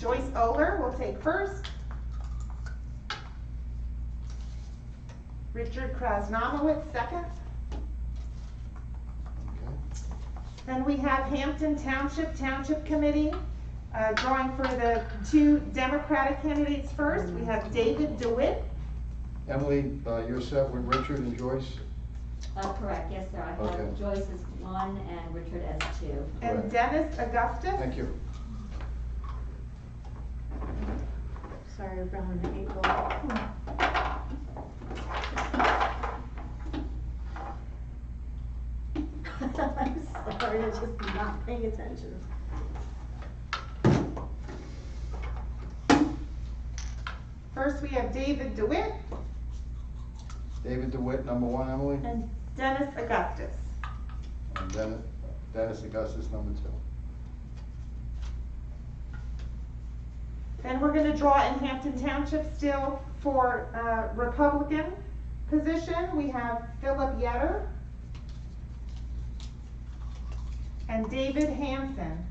Joyce Oler will take first. Richard Krasnomowitz second. Okay. Then we have Hampton Township Committee, drawing for the two Democratic candidates first. We have David DeWitt. Emily, you're set with Richard and Joyce? Correct, yes, sir. I have Okay. Joyce as 1 and Richard as 2. And Correct. Dennis Augustus. Thank you. Sorry, we're behind the 8 ball. I'm sorry, I'm just not paying attention. First, we have David DeWitt David DeWitt, number 1, Emily? and Dennis Augustus. And Dennis Augustus, number 2. Then we're going to draw in Hampton Township still for Republican position. We have Philip Yetter and David Hansen.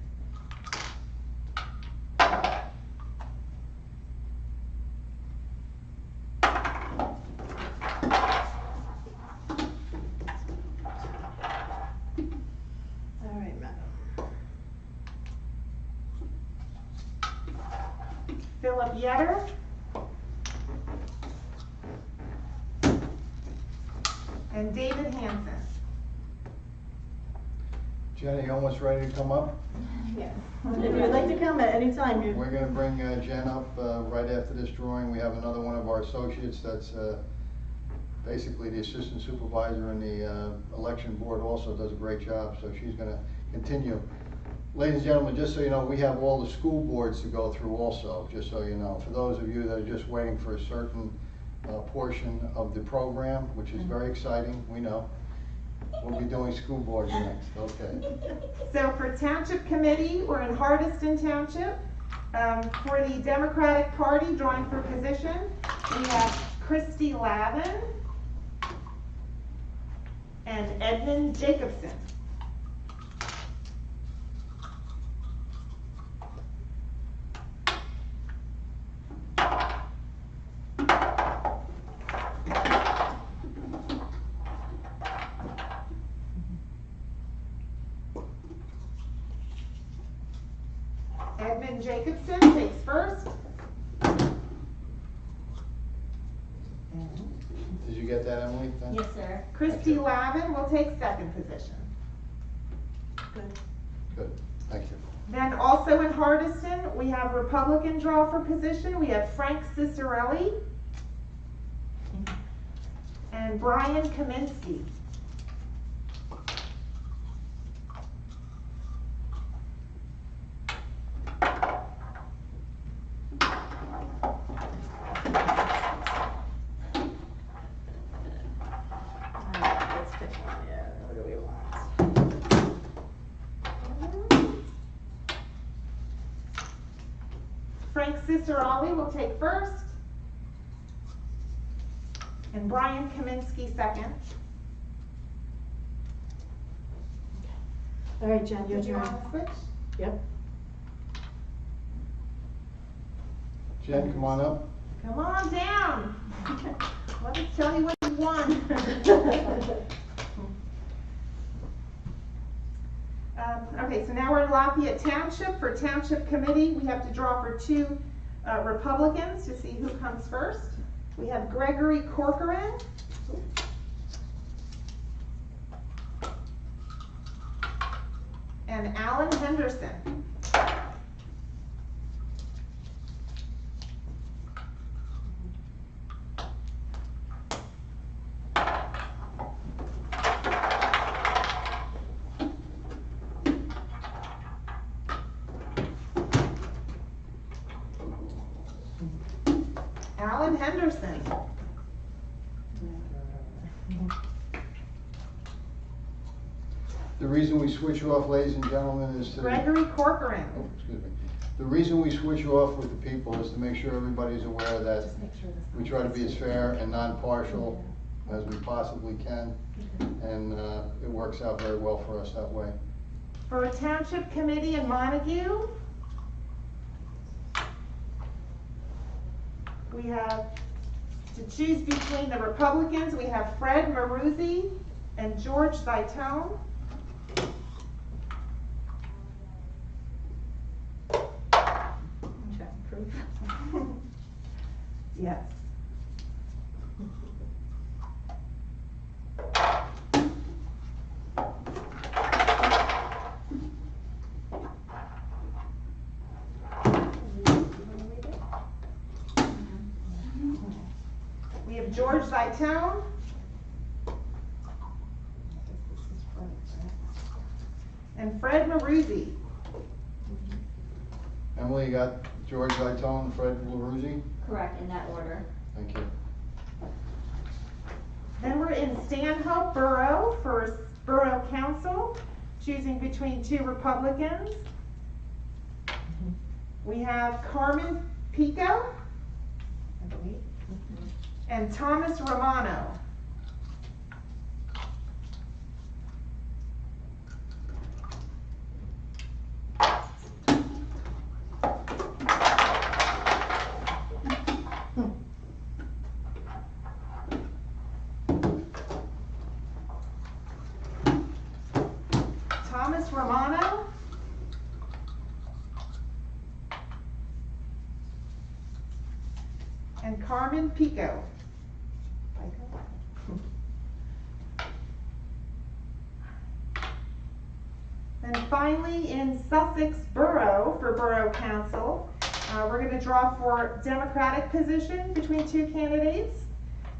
All right, madam. Philip Yetter and David Hansen. Jenny, you almost ready to come up? Yes. If you'd like to come at any time, you're. We're gonna bring Jen up right after this drawing. We have another one of our associates that's basically the assistant supervisor in the election board, also does a great job, so she's gonna continue. Ladies and gentlemen, just so you know, we have all the school boards to go through also, just so you know. For those of you that are just waiting for a certain portion of the program, which is very exciting, we know. We'll be doing school boards next, okay. So for Township Committee, we're in Hardiston Township. For the Democratic Party, drawing for position, we have Christy Lavin and Edmund Jacobson. Edmund Jacobson takes first. Did you get that, Emily? Thank you. Yes, sir. Christy Lavin will take second position. Good. Good, thank you. Then also in Hardiston, we have Republican draw for position. We have Frank Cicerelli and Brian Kaminsky. All right, let's pick one. Yeah, what do we want? Frank Cicerelli will take first. And Brian Kaminsky second. All right, Jen, your Did you turn. want to switch? Yep. Jen, come on up. Come on down. Let us tell you what you won. Okay, so now we're in Lafayette Township. For Township Committee, we have to draw for two Republicans to see who comes first. We have Gregory Corcoran and Alan Henderson. Alan Henderson. The reason we switch off, ladies and gentlemen, is to... Gregory Corcoran. Oh, excuse me. The reason we switch off with the people is to make sure everybody's aware that we try to be as fair and non-partial as we possibly can, and it works out very well for us that way. For Township Committee in Montague, We have to choose between the Republicans. We have Fred Maruzzi and George Zaitone. Yes. We have George Zaitone. And Fred Maruzzi. Emily, you got George Zaitone and Fred Maruzzi? Correct, in that order. Thank you. Then we're in Stanhope Borough for Borough Council, choosing between two Republicans. We have Carmen Pico, I believe, and Thomas Romano. Thomas Romano. And Carmen Pico. And finally, in Sussex Borough for Borough Council, we're going to draw for Democratic position between two candidates.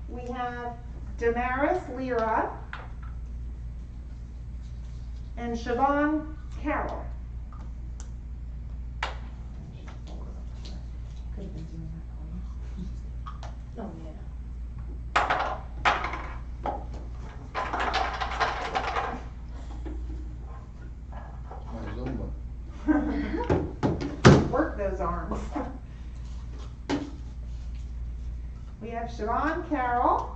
We have Damaris Lira and Siobhan Carroll. Oh, yeah. My Zumba. Work those arms. We have Siobhan Carroll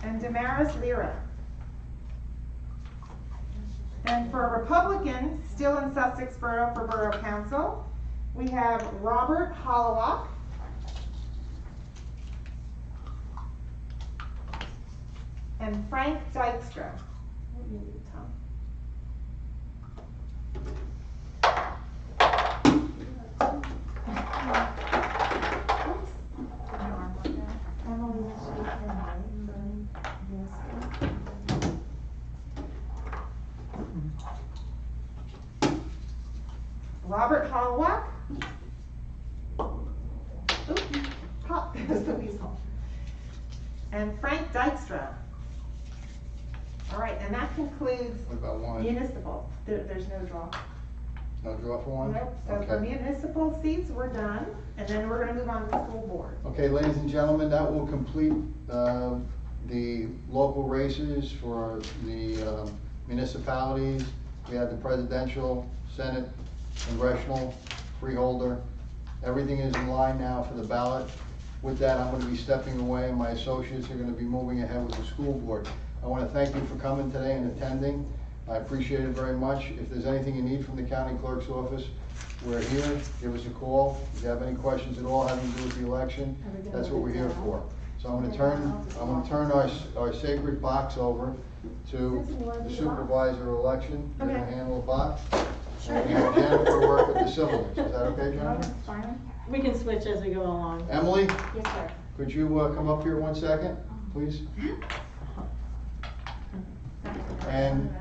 and Damaris Lira. And for a Republican, still in Sussex Borough for Borough Council, we have Robert Hollowock and Frank Dykstra. Robert Hollowock. Oops, pop, there's the weasel. And Frank Dykstra. All right, and that concludes What about one? municipal. There's no draw. No draw for one? Nope, so for Okay. municipal seats, we're done, and then we're gonna move on to the school board. Okay, ladies and gentlemen, that will complete the local races for the municipalities. We have the presidential, Senate, congressional, freeholder. Everything is in line now for the ballot. With that, I'm going to be stepping away, and my associates are going to be moving ahead with the school board. I want to thank you for coming today and attending. I appreciate it very much. If there's anything you need from the county clerk's office, we're here. Give us a call. If you have any questions at all having to do with the election, that's what we're here for. So I'm going to turn our sacred box over to the supervisor of election. They're going to handle the box. And Jennifer will work with the civil ones. Is that okay, Jennifer? Fine. We can switch as we go along. Emily, Yes, sir. could you come up here 1 second, please? And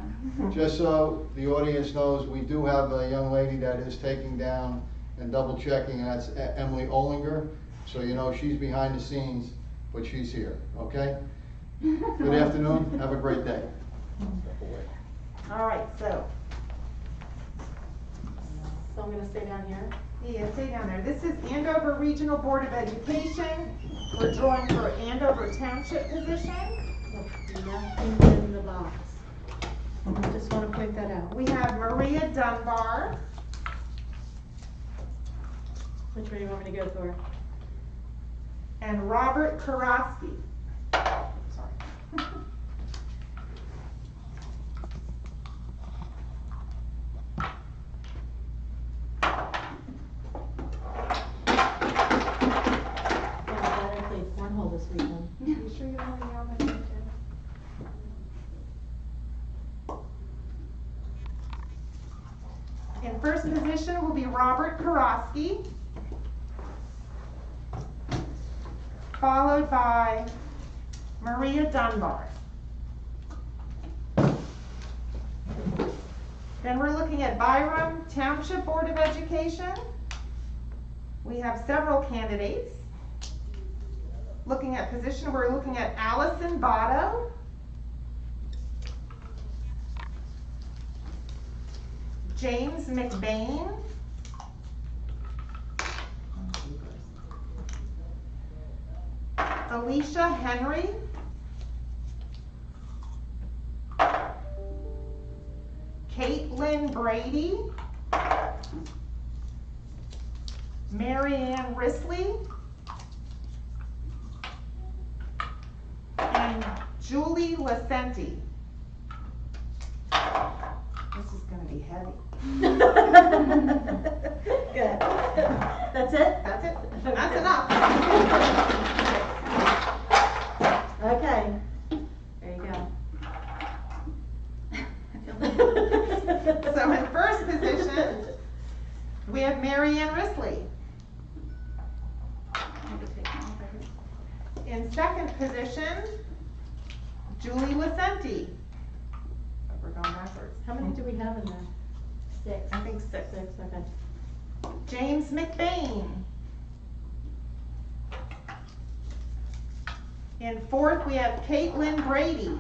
just so the audience knows, we do have a young lady that is taking down and double checking, and that's Emily Olinger. So you know she's behind the scenes, but she's here, okay? Good afternoon, have a great day. All right, so, So I'm gonna stay down here. yeah, stay down there. This is Andover Regional Board of Education. We're drawing for Andover Township position. Nothing in the box. Just wanna point that out. We have Maria Dunbar Which one do you want me to go for? and Robert Karofsky. Sorry. In first position will be Robert Karofsky, followed by Maria Dunbar. Then we're looking at Byram Township Board of Education. We have several candidates. Looking at position, we're looking at Allison Botto, James McBain, Alicia Henry, Caitlin Brady, Marianne Risley, and Julie Lasenti. This is gonna be heavy. Good. That's it? That's it. That's enough. Okay. There you go. So in first position, we have Marianne Risley. In second position, Julie Lasenti. We're going backwards. How many do we have in there? 6. I think 6. 6, okay. James McBain. In fourth, we have Caitlin Brady.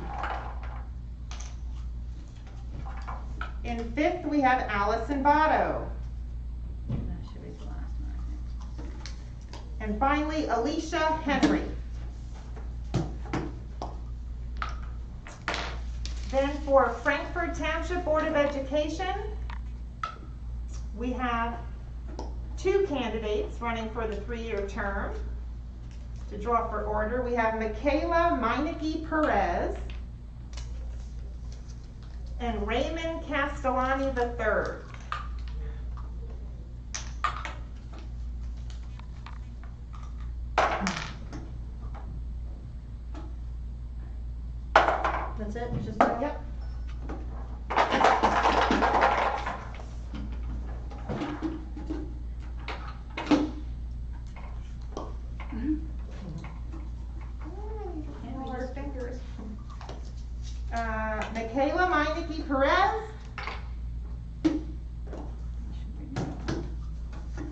In fifth, we have Allison Botto. That should be the last one, I think. And finally, Alicia Henry. Then for Frankfort Township Board of Education, we have 2 candidates running for the 3-year term. To draw for order, we have Michaela Meineke Perez and Raymond Castellani III. That's it? Just that? Yep. More fingers. Michaela Meineke Perez.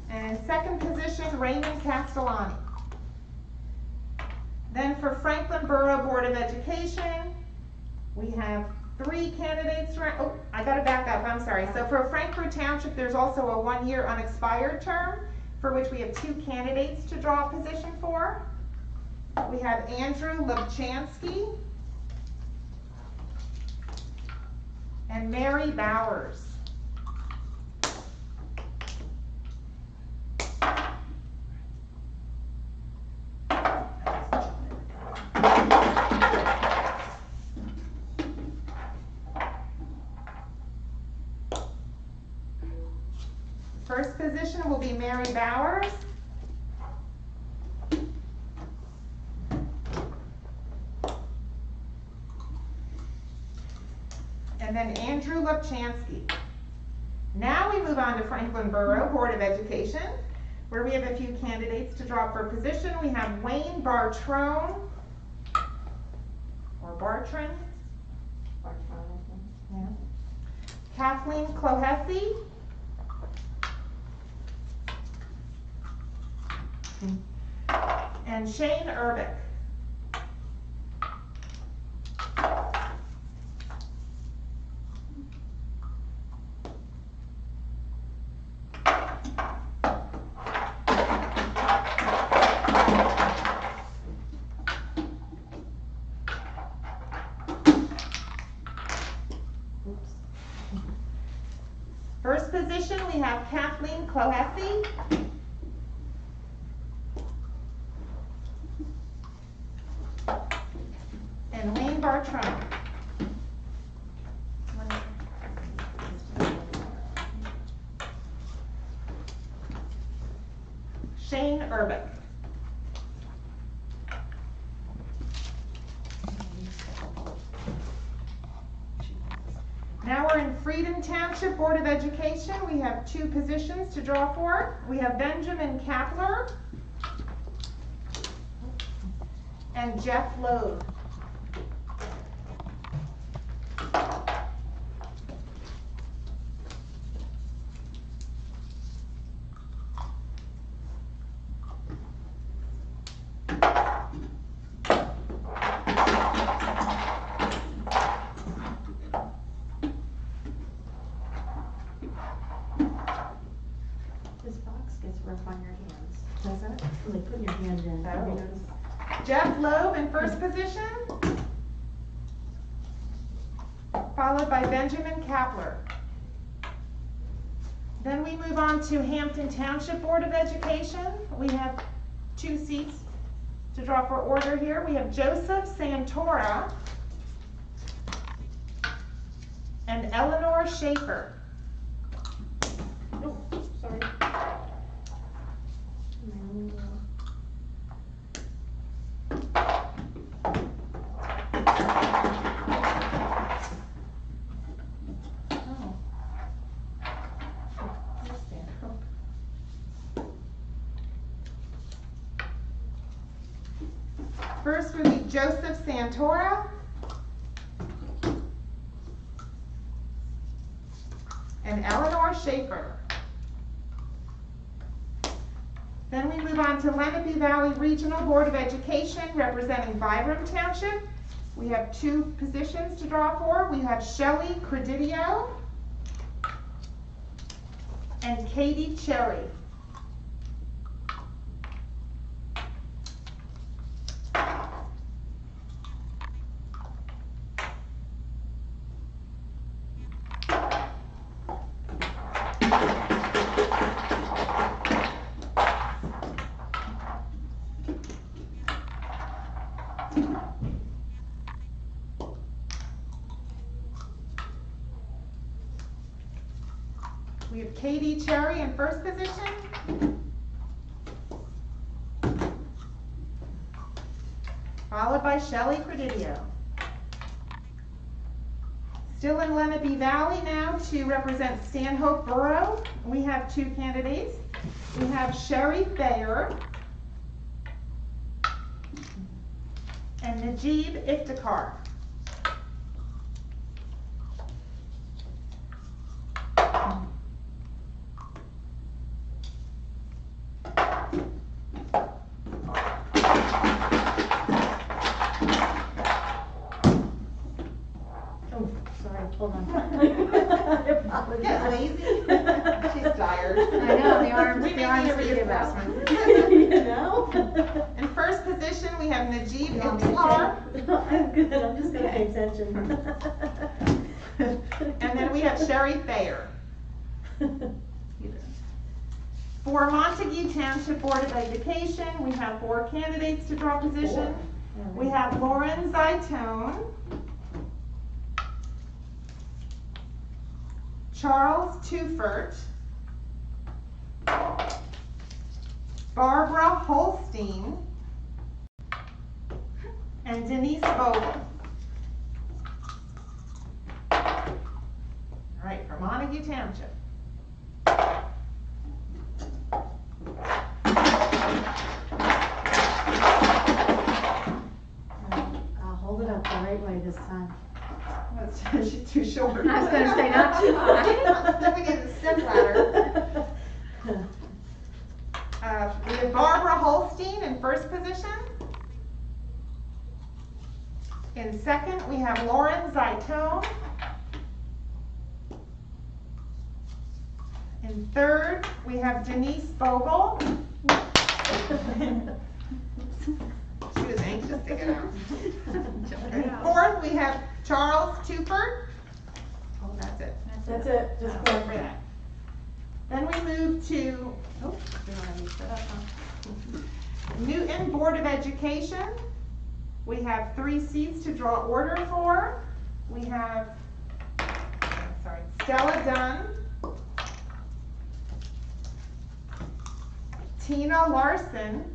And in second position, Raymond Castellani. Then for Franklin Borough Board of Education, we have 3 candidates. Oh, I gotta back up, I'm sorry. So for Frankfort Township, there's also a 1-year unexpired term for which we have 2 candidates to draw a position for. We have Andrew Lubchansky and Mary Bowers. First position will be Mary Bowers. And then Andrew Lubchansky. Now we move on to Franklin Borough Board of Education, where we have a few candidates to draw for position. We have Wayne Bartrone, or Bartron, yeah. Kathleen Clohessy, and Shane Urbick. First position, we have Kathleen Clohessy. And Wayne Bartrone. Shane Urbick. Now we're in free Freedom Township Board of Education, we have 2 positions to draw for. We have Benjamin Kapler and Jeff Loeb. This box gets rough on your hands. Does it? Really putting your hand in. Have you Oh. noticed? Jeff Loeb in first position, followed by Benjamin Kapler. Then we move on to Hampton Township Board of Education. We have 2 seats to draw for order here. We have Joseph Santora and Eleanor Schaefer. Oh, sorry. Oh. First would be Joseph Santora and Eleanor Schaefer. Then we move on to Lenape Valley Regional Board of Education representing Byram Township. We have 2 positions to draw for. We have Shelley Credidio and Katie Cherry. We have Katie Cherry in first position, followed by Shelley Credidio. Still in Lenape Valley now to represent Stanhope Borough, we have 2 candidates. We have Sherry Thayer and Najib Iftikhar. Oh, sorry, hold on. Get lazy. She's tired. I know, the arms, We the may arms need a give us. reinforcement. You know? In first position, we have Najib No, I'm Iftikhar, I'm good, I'm just gonna pay attention. and then we have Sherry Thayer. For Montague Township Board of Education, we have 4 candidates to draw position. We have Lauren Zaitone, Charles Tufert, Barbara Holstein, and Denise Vogel. All right, for Montague Township. I'll hold it up the right way this time. She's too short. I was gonna say, not too high. Then we need a step ladder. We have Barbara Holstein in first position. In second, we have Lauren Zaitone. In third, we have Denise Vogel. She was anxious to get out. In fourth, we have Charles Tufert. Oh, that's it. That's it, just Sorry go for that. Then we move to Newton Board of Education. We have 3 seats to draw order for. We have, Stella Dunn, Tina Larson,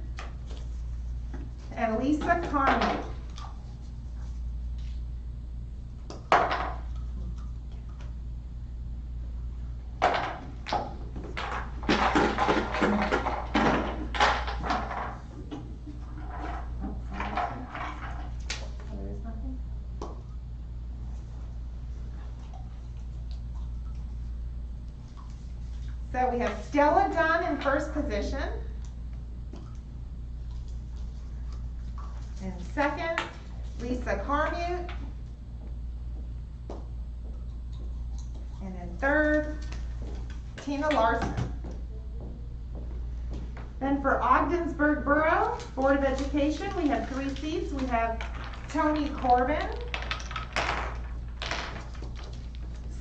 and Lisa Carney. So we have Stella Dunn in first position. In second, Lisa Carmute. And in third, Tina Larson. Then for Ogdensburg Borough Board of Education, we have 3 seats. We have Tony Corbin,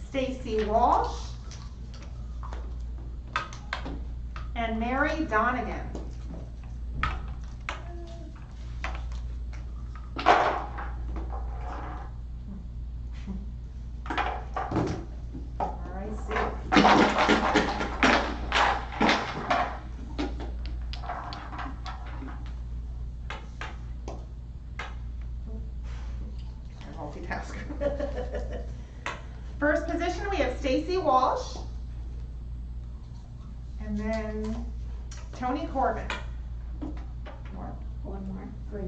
Stacy Walsh, and Mary Donegan. All right, multitasker. First position, we have Stacy Walsh, and then Tony Corbin. One more. 3.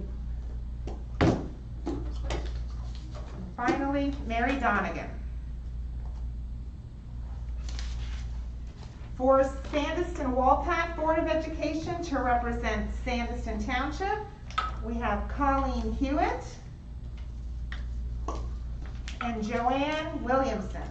And finally, Mary Donegan. For Sandyston Walpack Board of Education to represent Sandyston Township, we have Colleen Hewitt and Joanne Williamson.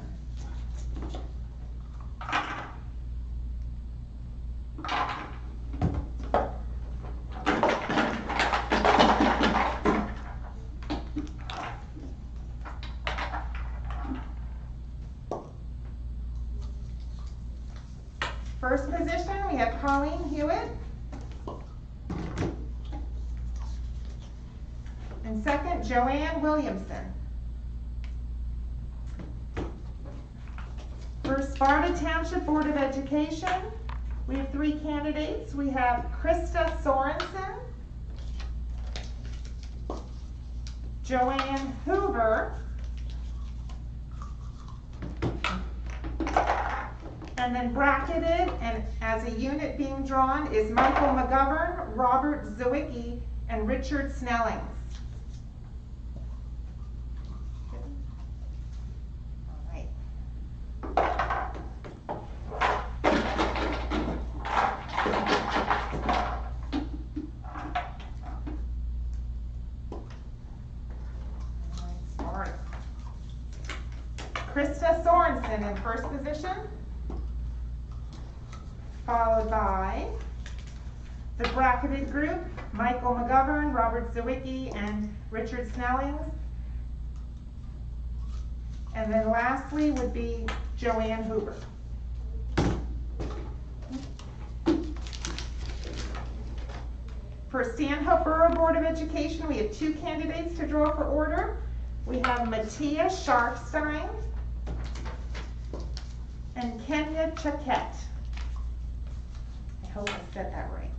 First position, we have Colleen Hewitt. And second, Joanne Williamson. For Sparta Township Board of Education, we have 3 candidates. We have Krista Sorensen, Joanne Hoover, and then bracketed and as a unit being drawn is Michael McGovern, Robert Zwicky, and Richard Snellings. All right. Smart. Krista Sorensen in first position, followed by the bracketed group, Michael McGovern, Robert Zwicky, and Richard Snellings. And then lastly would be Joanne Hoover. For Stanhope Borough Board of Education, we have 2 candidates to draw for order. We have Mattia Sharfstein and Kenya Chaquette. I hope I said that right.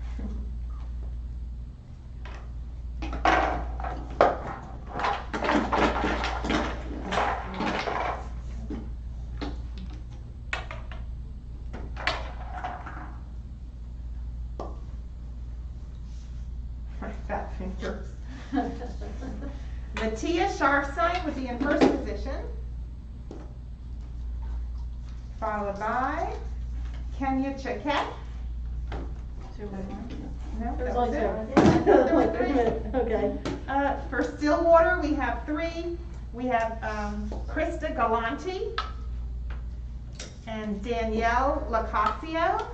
My fat fingers. Mattia Sharfstein would be in first position, followed by Kenya Chaquette. 2 more. No, There's that was only 2. it. There were 3. Okay. For Stillwater, we have 3. We have Krista Galanti and Danielle Lacasio.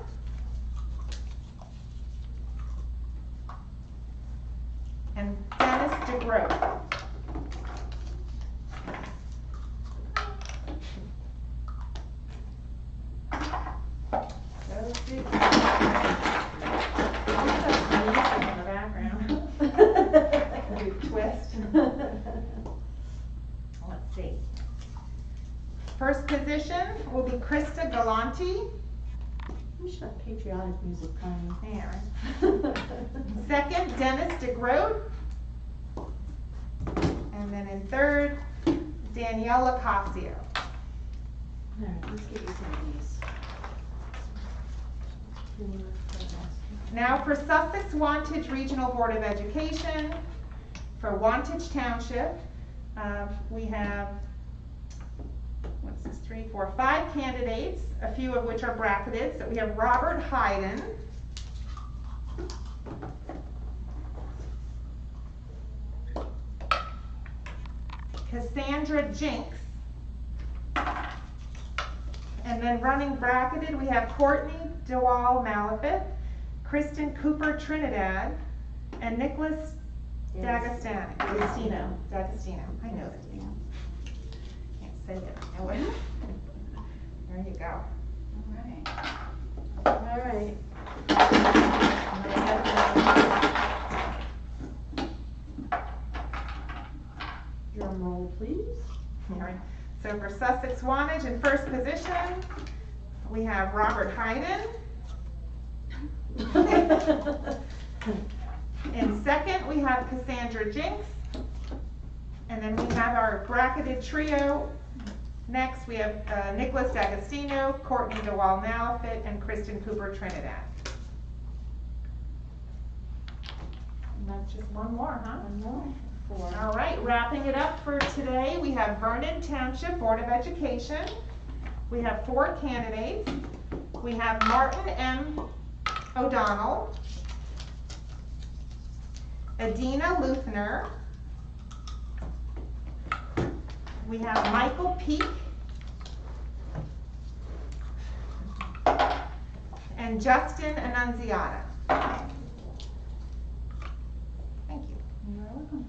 And Dennis DeGroat. Those 2. In the background. Do twist. Let's see. First position will be Krista Galanti. We should have patriotic music playing. Yeah. Second, Dennis DeGroat. And then in third, Danielle Lacasio. All right, let's give you some of these. Now for Sussex Wantage Regional Board of Education, for Wantage Township, we have, what's this, 3, 4, 5 candidates, a few of which are bracketed. So we have Robert Hayden, Cassandra Jinks, and then running bracketed, we have Courtney DeWall Malafit, Kristen Cooper Trinidad, and Nicholas D'Agostino. I know that name. Can't say it. There you go. All right. All right. Drum roll, please. All right. So for Sussex Wantage in first position, we have Robert Hayden. In second, we have Cassandra Jinks. And then we have our bracketed trio. Next, we have Nicholas D'Agostino, Courtney DeWall Malafit, and Kristen Cooper Trinidad. And that's just one more, huh? One more. 4. All right, wrapping it up for today, we have Vernon Township Board of Education. We have 4 candidates. We have Martin M. O'Donnell, Adina Luthner, we have Michael Peak, and Justin Annunziata. Thank you. You're welcome.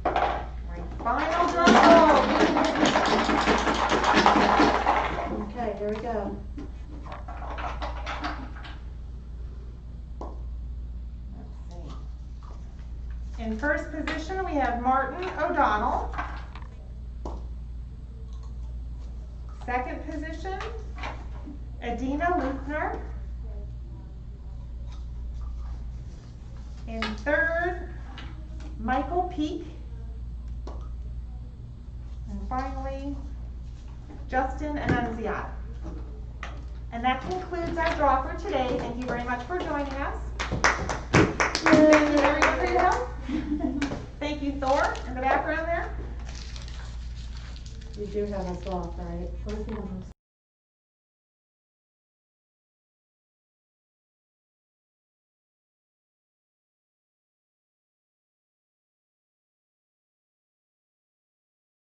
Right, final drum roll. Okay, here we go. Let's see. In first position, we have Martin O'Donnell. Second position, Adina Luthner. In third, Michael Peak. And finally, Justin Annunziata. And that concludes our draw for today. Thank you very much for joining us. Thank you everyone for your help. Thank you, Thor, in the background there. You do have us off, right? Where's the envelope?